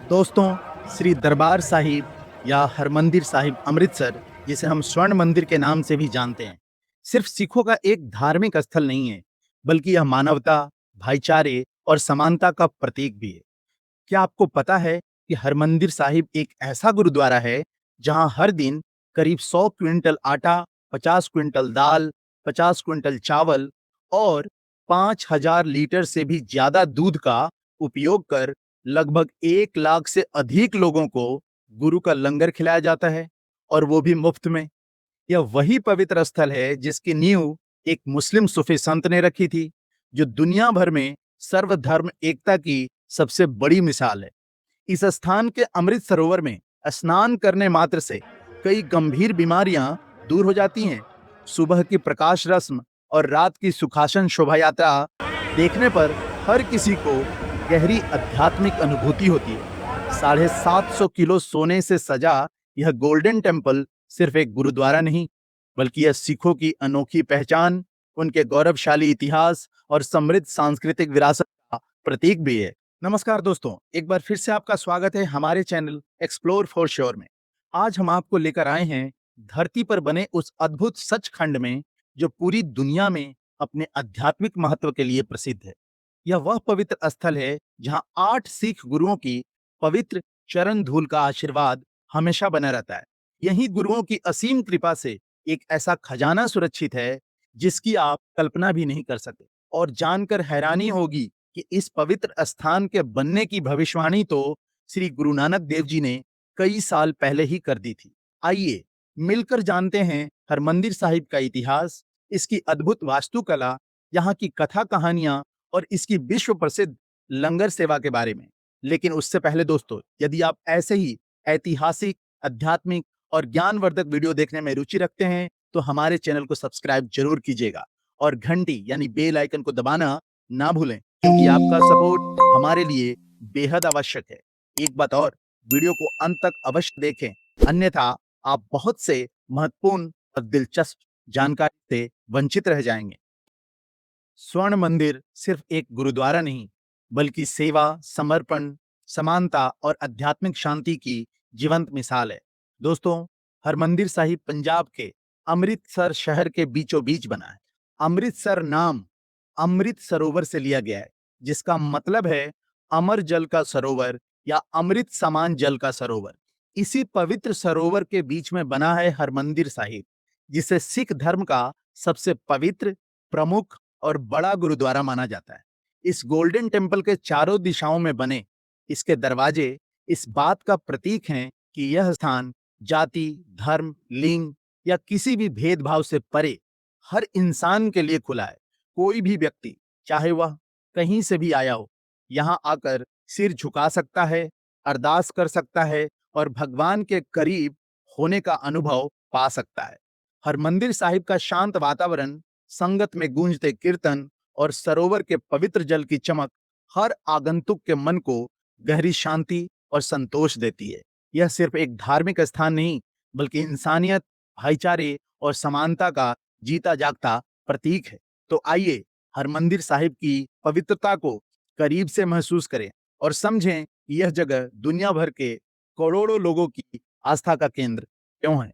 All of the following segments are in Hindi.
दोस्तों, श्री दरबार साहिब या हरमंदिर साहिब अमृतसर, जिसे हम स्वर्ण मंदिर के नाम से भी जानते हैं, सिर्फ सिखों का एक धार्मिक स्थल नहीं है, बल्कि यह मानवता, भाईचारे और समानता का प्रतीक भी है। क्या आपको पता है कि हरमंदिर साहिब एक ऐसा गुरुद्वारा है जहां हर दिन करीब 100 क्विंटल आटा, 50 क्विंटल दाल, 50 क्विंटल चावल और 5,000 लीटर से भी ज्यादा दूध का उपयोग कर लगभग 1 लाख से अधिक लोगों को गुरु का लंगर खिलाया जाता है, और वो भी मुफ्त में। यह वही पवित्र स्थल है जिसकी नींव एक मुस्लिम सूफी संत ने रखी थी, जो दुनिया भर में सर्वधर्म एकता की सबसे बड़ी मिसाल है। इस स्थान के अमृत सरोवर में स्नान करने मात्र से कई गंभीर बीमारियां दूर हो जाती हैं। सुबह की प्रकाश रस्म और रात की सुखासन शोभा यात्रा देखने पर हर किसी को गहरी आध्यात्मिक अनुभूति होती है। 750 किलो सोने से सजा यह गोल्डन टेम्पल सिर्फ एक गुरुद्वारा नहीं, बल्कि यह सिखों की अनोखी पहचान, उनके गौरवशाली इतिहास और समृद्ध सांस्कृतिक विरासत का प्रतीक भी है। नमस्कार दोस्तों, एक बार फिर से आपका स्वागत है हमारे चैनल एक्सप्लोर फॉर श्योर में। आज हम आपको लेकर आए हैं धरती पर बने उस अद्भुत सचखंड में, जो पूरी दुनिया में अपने आध्यात्मिक महत्व के लिए प्रसिद्ध है। यह वह पवित्र स्थल है जहां 8 सिख गुरुओं की पवित्र चरण धूल का आशीर्वाद हमेशा बना रहता है। यही गुरुओं की असीम कृपा से एक ऐसा खजाना सुरक्षित है जिसकी आप कल्पना भी नहीं कर सकते। और जानकर हैरानी होगी कि इस पवित्र स्थान के बनने की भविष्यवाणी तो श्री गुरु नानक देव जी ने कई साल पहले ही कर दी थी। आइए मिलकर जानते हैं हरमंदिर साहिब का इतिहास, इसकी अद्भुत वास्तुकला, यहाँ की कथा कहानियां और इसकी विश्व प्रसिद्ध लंगर सेवा के बारे में। लेकिन उससे पहले दोस्तों, यदि आप ऐसे ही ऐतिहासिक, आध्यात्मिक और ज्ञानवर्धक वीडियो देखने में रुचि रखते हैं तो हमारे चैनल को सब्सक्राइब जरूर कीजिएगा और घंटी यानी बेल आइकन को दबाना ना भूलें, क्योंकि आपका सपोर्ट हमारे लिए बेहद आवश्यक है। एक बात और, वीडियो को अंत तक अवश्य देखें, अन्यथा आप बहुत से महत्वपूर्ण और दिलचस्प जानकारी से वंचित रह जाएंगे। स्वर्ण मंदिर सिर्फ एक गुरुद्वारा नहीं, बल्कि सेवा, समर्पण, समानता और आध्यात्मिक शांति की जीवंत मिसाल है। दोस्तों, हरमंदिर साहिब पंजाब के अमृतसर शहर के बीचों बीच बना है। अमृतसर नाम अमृत सरोवर से लिया गया है, जिसका मतलब है अमर जल का सरोवर या अमृत समान जल का सरोवर। इसी पवित्र सरोवर के बीच में बना है हरमंदिर साहिब, जिसे सिख धर्म का सबसे पवित्र, प्रमुख और बड़ा गुरुद्वारा माना जाता है। इस गोल्डन टेम्पल के चारों दिशाओं में बने इसके दरवाजे इस बात का प्रतीक हैं कि यह स्थान जाति, धर्म, लिंग या किसी भी भेदभाव से परे हर इंसान के लिए खुला है। कोई भी व्यक्ति, चाहे वह कहीं से भी आया हो, यहाँ आकर सिर झुका सकता है, अरदास कर सकता है और भगवान के करीब होने का अनुभव पा सकता है। हरमंदिर साहिब का शांत वातावरण, संगत में गूंजते कीर्तन और सरोवर के पवित्र जल की चमक हर आगंतुक के मन को गहरी शांति और संतोष देती है। यह सिर्फ एक धार्मिक स्थान नहीं, बल्कि इंसानियत, भाईचारे और समानता का जीता जागता प्रतीक है। तो आइए हरमंदिर साहिब की पवित्रता को करीब से महसूस करें और समझें कि यह जगह दुनिया भर के करोड़ों लोगों की आस्था का केंद्र क्यों है।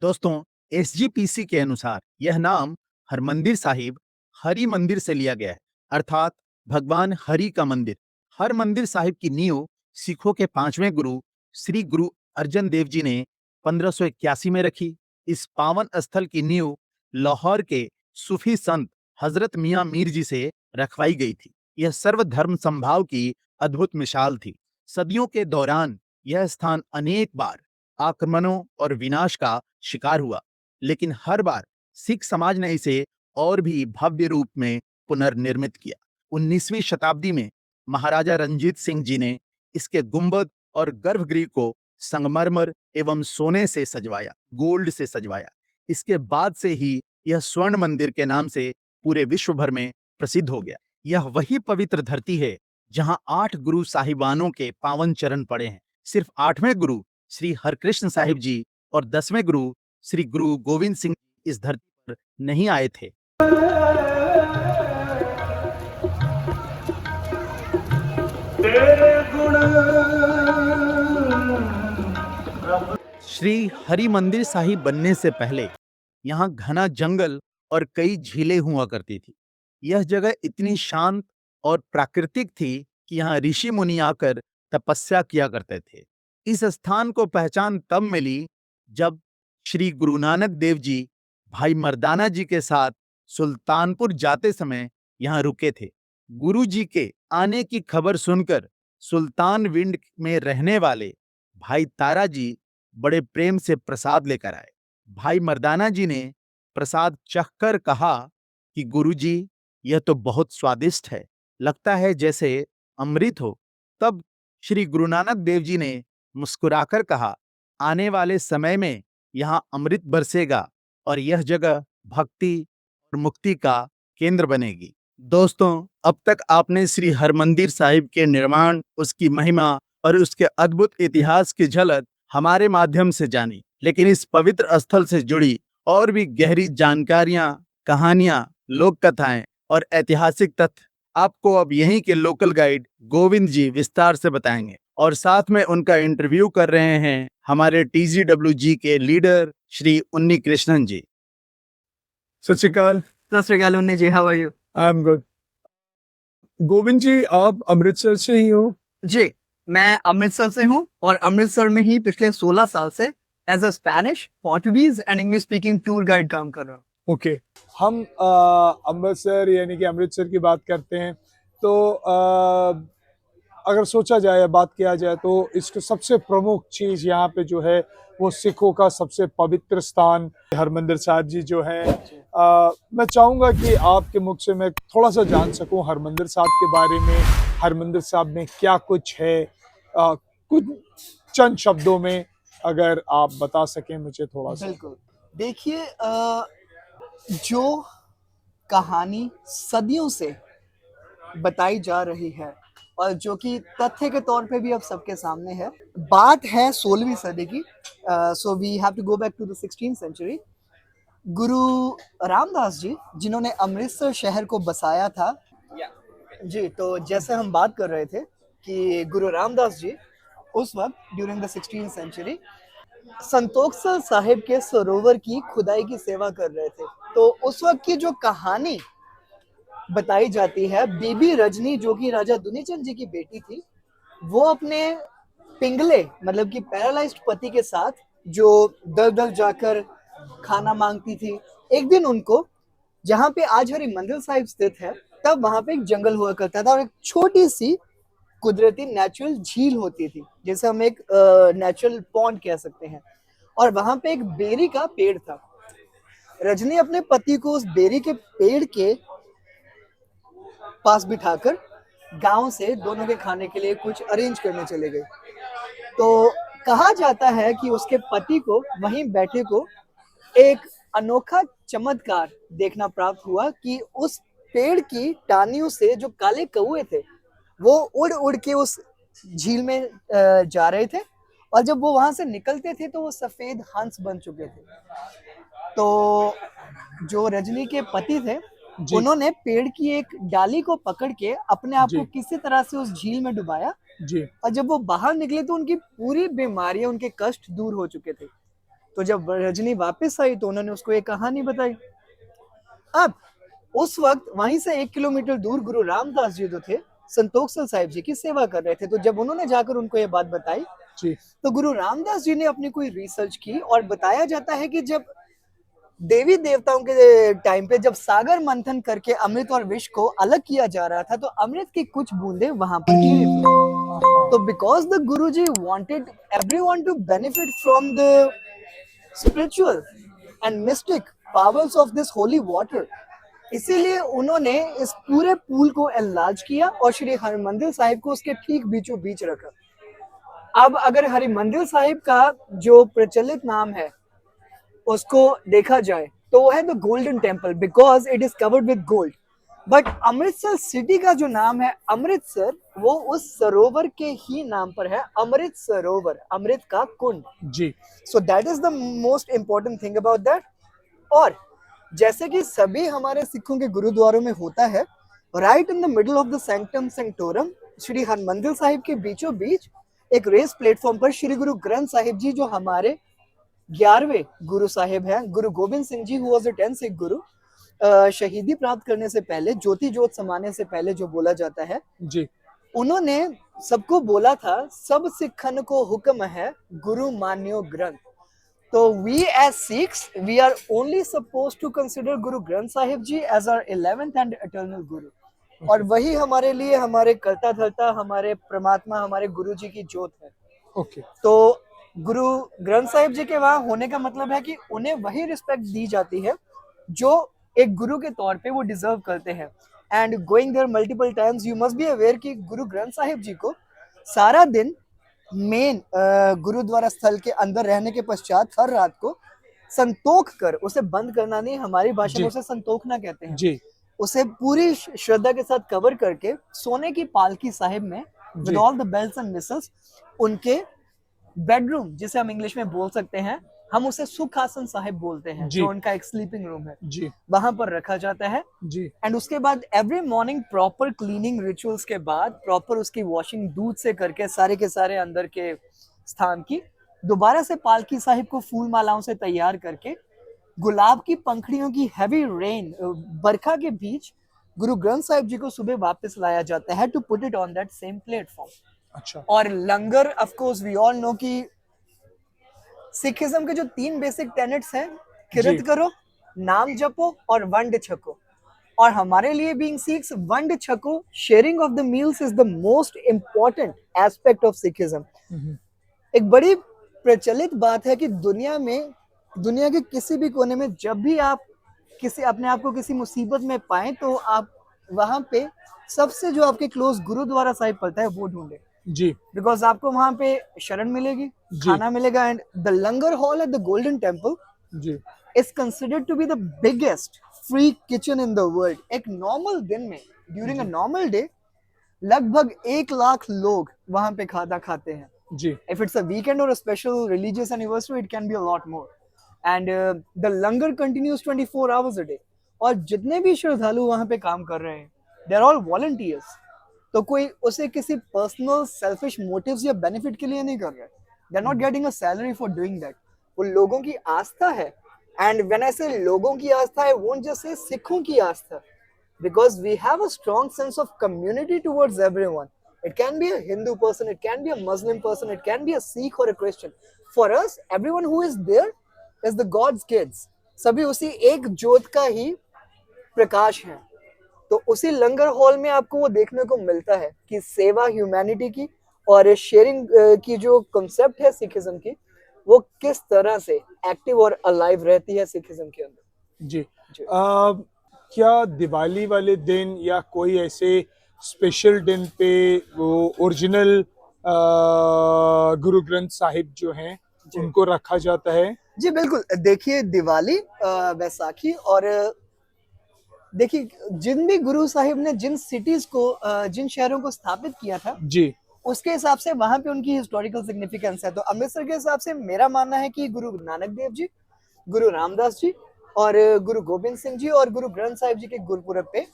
दोस्तों, एसजीपीसी के अनुसार यह नाम हरमंदिर साहिब हरि मंदिर से लिया गया है, अर्थात भगवान हरि का मंदिर। हर मंदिर साहिब की नींव सिखों के 5वें गुरु श्री गुरु अर्जन देव जी ने 1581 में रखी। इस पावन स्थल की नींव लाहौर के सूफी संत हजरत मियां मीर जी से रखवाई गई थी। यह सर्वधर्म संभाव की अद्भुत मिसाल थी। सदियों के दौरान यह स्थान अनेक बार आक्रमणों और विनाश का शिकार हुआ, लेकिन हर बार सिख समाज ने इसे और भी भव्य रूप में पुनर्निर्मित किया। 19वीं शताब्दी में महाराजा रंजीत सिंह जी ने इसके गुंबद और गर्भगृह को संगमरमर एवं सोने से सजवाया, गोल्ड से सजवाया। इसके बाद से ही यह स्वर्ण मंदिर के नाम से पूरे विश्व भर में प्रसिद्ध हो गया। यह वही पवित्र धरती है जहां 8 गुरु साहिबानों के पावन चरण पड़े हैं। सिर्फ 8वें गुरु श्री हरकृष्ण साहिब जी और 10वें गुरु श्री गुरु गोविंद सिंह इस धरती पर नहीं आए थे। तेरे गुण श्री हरि मंदिर साहिब बनने से पहले यहाँ घना जंगल और कई झीलें हुआ करती थी। यह जगह इतनी शांत और प्राकृतिक थी कि यहाँ ऋषि मुनि आकर तपस्या किया करते थे। इस स्थान को पहचान तब मिली जब श्री गुरु नानक देव जी भाई मर्दाना जी के साथ सुल्तानपुर जाते समय यहाँ रुके थे। गुरु जी के आने की खबर सुनकर सुल्तान विंड में रहने वाले भाई तारा जी बड़े प्रेम से प्रसाद लेकर आए। भाई मर्दाना जी ने प्रसाद चखकर कहा कि गुरुजी, यह तो बहुत स्वादिष्ट है, लगता है जैसे अमृत हो। तब श्री गुरु नानक देव जी ने मुस्कुराकर कहा, आने वाले समय में यहाँ अमृत बरसेगा और यह जगह भक्ति और मुक्ति का केंद्र बनेगी। दोस्तों, अब तक आपने श्री हरमंदिर साहिब के निर्माण, उसकी महिमा और उसके अद्भुत इतिहास की झलक हमारे माध्यम से जानी, लेकिन इस पवित्र स्थल से जुड़ी और भी गहरी जानकारियां, कहानियां, लोक कथाएं और ऐतिहासिक तथ्य आपको अब यहीं के लोकल गाइड गोविंद जी विस्तार से बताएंगे और साथ में उनका इंटरव्यू कर रहे हैं हमारे TGWG के लीडर श्री उन्नी कृष्णन जी। सत श्री अकाल Unni ji, how are you? I am good. Govind ji, आप अमृतसर से ही हो? जी, मैं अमृतसर से हूँ और अमृतसर में ही पिछले 16 साल से as a Spanish, Portuguese and English speaking tour guide काम कर रहा हूँ। ओके। हम अमृतसर यानी कि अमृतसर की बात करते हैं तो अगर सोचा जाए या बात किया जाए तो इसके सबसे प्रमुख चीज यहाँ पे जो है वो सिखों का सबसे पवित्र स्थान हरमंदिर साहिब जी जो है। मैं चाहूंगा कि आपके मुख से मैं थोड़ा सा जान सकूं हरमंदिर साहिब के बारे में, हरमंदिर साहिब में क्या कुछ है, कुछ चंद शब्दों में अगर आप बता सकें मुझे थोड़ा सा। बिल्कुल। देखिए, जो कहानी सदियों से बताई जा रही है और जो कि तथ्य के तौर पे भी अब सबके सामने है, बात है 16वीं सदी की। So we have to go back to the 16th century. Guru Ramdas जी, जिन्होंने अमृतसर शहर को बसाया था, जी, तो जैसे हम बात कर रहे थे कि गुरु रामदास जी उस वक्त during the 16th century Santokhsar Sahib के सरोवर की खुदाई की सेवा कर रहे थे। तो उस वक्त की जो कहानी बताई जाती है, बीबी रजनी जो कि राजा दुनीचंद जी की बेटी थी, वो अपने पिंगले मतलब कि पैरालाइज्ड पति के साथ जो दर दर जाकर खाना मांगती थी, एक दिन उनको, जहाँ पे आज हरि मंदिर साहिब स्थित है, तब वहां पे एक जंगल हुआ करता था और एक छोटी सी कुदरती नेचुरल झील होती थी, जैसे हम एक नेचुरल पॉन्ड कह सकते हैं, और वहां पे एक बेरी का पेड़ था। रजनी अपने पति को उस बेरी के पेड़ के पास बिठाकर गांव से दोनों के खाने के लिए कुछ अरेंज करने चले गए। तो कहा जाता है कि उसके पति को वहीं बैठे को एक अनोखा चमत्कार देखना प्राप्त हुआ कि उस पेड़ की टानियों से जो काले कौए थे वो उड़ उड़ के उस झील में जा रहे थे, और जब वो वहां से निकलते थे तो वो सफेद हंस बन चुके थे। तो जो रजनी के पति थे, उन्होंने पेड़ की एक डाली को पकड़ के अपने आप को किसी तरह से उस झील में डुबाया जी। और जब वो बाहर निकले तो उनकी पूरी बीमारियां, उनके कष्ट दूर हो चुके थे। तो जब रजनी वापस आई तो उन्होंने उसको एक कहानी बताई। अब उस वक्त वहीं से 1 किलोमीटर दूर गुरु रामदास जी जो थे, संतोखसर साहिब जी की सेवा कर रहे थे। तो जब उन्होंने जाकर उनको ये बात बताई जी, तो गुरु रामदास जी ने अपनी कोई रिसर्च की और बताया जाता है कि जब देवी देवताओं के टाइम पे जब सागर मंथन करके अमृत और विष को अलग किया जा रहा था, तो अमृत की कुछ बूंदे वहां पर गिरी थी। तो because the Guruji wanted everyone to benefit from the spiritual and mystic powers of this holy water, इसीलिए उन्होंने इस पूरे पूल को एनलार्ज किया और श्री हरमंदिर साहिब को उसके ठीक बीचों बीच रखा। अब अगर हरमंदिर साहिब का जो प्रचलित नाम है उसको देखा जाए तो वो है the Golden temple, because it is covered with gold. But Amritsar city का जो नाम है अमृतसर, वो उस सरोवर के ही नाम पर है, अमृत सरोवर, अमृत का कुंड जी। So that is the most important thing about that. और जैसे कि सभी हमारे सिखों के गुरुद्वारों में होता है, right in the middle of the sanctum sanctorum, Shri Harmandir Sahib के बीचों बीच एक रेस प्लेटफॉर्म पर श्री गुरु ग्रंथ साहिब जी, जो हमारे 11वें गुरु साहिब हैं Guru Gobind Singh ji, who was the 10th Sikh guru. शहीदी प्राप्त करने से पहले, ज्योति जोत समाने से पहले जो बोला जाता है, जी उन्होंने सबको बोला था, सब सिखन को हुक्म है गुरु मान्यो ग्रंथ। तो we as Sikhs, we are only suppose to consider Guru Granth Sahib ji as our 11th and eternal guru. और वही हमारे लिए, हमारे कर्ता धर्ता, हमारे परमात्मा, हमारे गुरु जी की जोत है। ओके तो गुरु ग्रंथ साहिब जी के वहां होने का मतलब है कि उन्हें वही रिस्पेक्ट दी जाती है जो एक गुरु के तौर पे वो डिजर्व करते हैं। And going there multiple times, you must be aware कि गुरु ग्रंथ साहिब जी को सारा दिन मेन गुरुद्वारा स्थल के अंदर रहने के पश्चात हर रात को संतोख कर, उसे बंद करना नहीं, हमारी भाषा में जी उसे संतोखना कहते हैं, जी उसे पूरी श्रद्धा के साथ कवर करके सोने की पालकी साहिब में with ji all the bells and whistles उनके बेडरूम, जिसे हम इंग्लिश में बोल सकते हैं, हम उसे सुखासन साहिब बोलते हैं, जी जो उनका एक स्लीपिंग रूम है, जी वहां पर रखा जाता है। जी एंड उसके बाद every morning proper cleaning rituals के बाद, प्रॉपर उसकी वॉशिंग दूध से करके सारे के सारे अंदर के स्थान की, दोबारा से पालकी साहिब को फूल मालाओं से तैयार करके गुलाब की पंखड़ियों की हैवी रेन, बरखा के बीच गुरु ग्रंथ साहिब जी को सुबह वापस लाया जाता है to put it on that same platform. अच्छा और langar, of course we all know कि सिखिज्म के जो 3 बेसिक टेनेट्स हैं, जी किरत करो, नाम जपो और वंड छको। और हमारे लिए बीइंग सिख्स, वंड छको, sharing of the meals is the most important aspect of Sikhism. एक बड़ी प्रचलित बात है कि दुनिया में, दुनिया के किसी भी कोने में जब भी आप किसी अपने आप को किसी मुसीबत में पाए, तो आप वहां पे सबसे जो आपके क्लोज गुरुद्वारा साहिब पड़ता है वो ढूंढे, जी बिकॉज आपको वहां पे शरण मिलेगी, जी खाना मिलेगा। And the langar hall at the Golden Temple ji is considered to be the biggest free kitchen in the world। एक नॉर्मल दिन में, ड्यूरिंग अ नॉर्मल डे, लगभग 1 लाख लोग वहां पे खाना खाते हैं। जी If it's a weekend or a special religious anniversary, it can be a lot more। And the langar continues 24 hours a day। और जितने भी श्रद्धालु वहां पे काम कर रहे हैं, they are all volunteers। तो कोई उसे किसी पर्सनल सेल्फिश मोटिव्स या बेनिफिट के लिए नहीं कर रहा है। They are not getting a salary for doing that। वो लोगों की आस्था है। एंड व्हेन आई से लोगों की आस्था, आई वोंट जस्ट से सिखों की आस्था, because we have a strong sense of community towards everyone। It can be a Hindu person, it can be a Muslim person, it can be a Sikh or a Christian। For us, everyone who is there is the God's kids। सभी उसी एक ज्योत का ही प्रकाश है। तो उसी लंगर हॉल में आपको वो देखने को मिलता है कि सेवा, ह्यूमैनिटी की और शेयरिंग की जो कॉन्सेप्ट है सिखिज्म की, वो किस तरह से एक्टिव और अलाइव रहती है सिखिज्म के अंदर। जी जी। क्या दिवाली वाले दिन या कोई ऐसे स्पेशल दिन पे वो ओरिजिनल गुरु ग्रंथ साहिब जो हैं जी। उनको रखा जाता है? जी बिल्कुल। देखिए, दिवाली, बैसाखी और देखिए, जिन भी गुरु साहिब ने जिन सिटीज को, जिन शहरों को स्थापित किया था, जी उसके हिसाब से वहां पे उनकी हिस्टोरिकल सिग्निफिकेंस है। तो अमृतसर के हिसाब से मेरा मानना है कि गुरु नानक देव जी, गुरु रामदास जी और गुरु गोबिंद सिंह जी और गुरु ग्रंथ साहिब जी के गुरुपुरब पे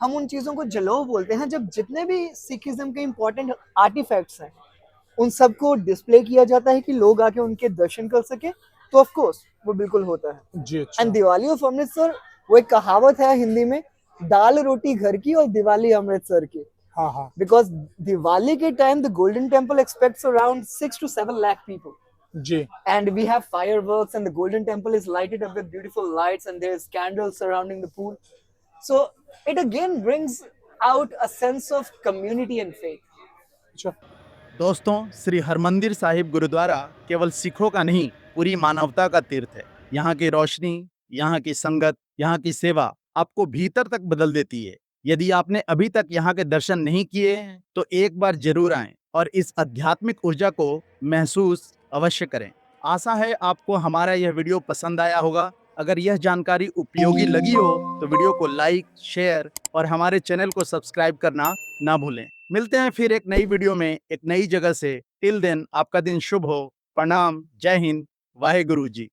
हम उन चीजों को जलोव बोलते हैं, जब जितने भी सिखिज्म के इंपॉर्टेंट आर्टिफैक्ट्स हैं उन सबको डिस्प्ले किया जाता है कि लोग आके उनके दर्शन कर सके। तो ऑफ कोर्स वो बिल्कुल होता है। जी अच्छा एंड दिवाली ऑफ अमृतसर, वो एक कहावत है हिंदी में, दाल रोटी घर की और दिवाली अमृतसर की। हाँ हाँ Because Diwali के time the Golden Temple expects around 6 to 7 lakh people, ji and we have fireworks and the Golden Temple is lighted up with beautiful lights and there's candles surrounding the pool, so it again brings out a sense of community and faith। अच्छा दोस्तों, श्री हरमंदिर साहिब गुरुद्वारा केवल सिखों का नहीं, पूरी मानवता का तीर्थ है। यहाँ की रोशनी, यहाँ की संगत, यहाँ की सेवा आपको भीतर तक बदल देती है। यदि आपने अभी तक यहाँ के दर्शन नहीं किए हैं, तो एक बार जरूर आएं और इस आध्यात्मिक ऊर्जा को महसूस अवश्य करें। आशा है आपको हमारा यह वीडियो पसंद आया होगा। अगर यह जानकारी उपयोगी लगी हो तो वीडियो को लाइक, शेयर और हमारे चैनल को सब्सक्राइब करना ना भूलें। मिलते हैं फिर एक नई वीडियो में, एक नई जगह से। टिल देन, आपका दिन शुभ हो। प्रणाम, जय हिंद, वाहे गुरु जी।